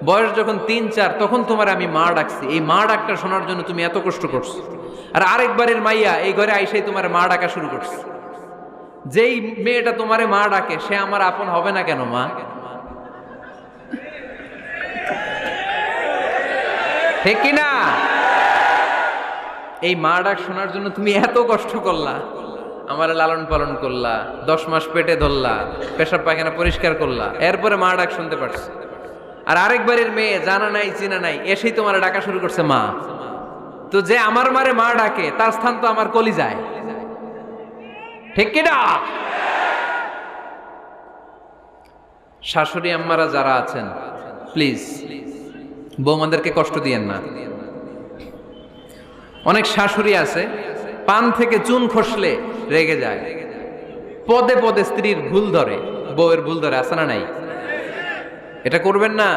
বয়স যখন 3-4 তখন তোমার আমি মা ডাকছি, এই মা ডাকটা শোনার জন্য তুমি এত কষ্ট করছো। আর আরেকবারের মাইয়া এই ঘরে আইসাই তোমার মা ডাকা শুরু করছে। যেই মেয়েটা তোমারে মা ডাকে সে আমার আপন হবে না কেন মা? ঠিক কিনা? এই মা ডাক শোনার জন্য তুমি এত কষ্ট করলা, আমার লালন পালন করলা, 10 মাস পেটে ধরলা, পেশাব পায়খানা পরিষ্কার করলা, এরপরে মা ডাক শুনতে পারছে। আর আরেকবারের মেয়ে জানা নাই চিনা নাই এসেই তোমার ডাকা শুরু করছে মা। তো যে আমার মারে মা ডাকে তার স্থান তো আমার কলিজায়, ঠিক কিনা? শাশুড়ি আম্মারা যারা আছেন প্লিজ বৌমাদেরকে কষ্ট দিয়েন না। অনেক শাশুড়ি আছে পান থেকে চুন খসলে রেগে যায়, পদে পদে স্ত্রীর ভুল ধরে, বউয়ের ভুল ধরে, আছে না নাই? এটা করবেন না।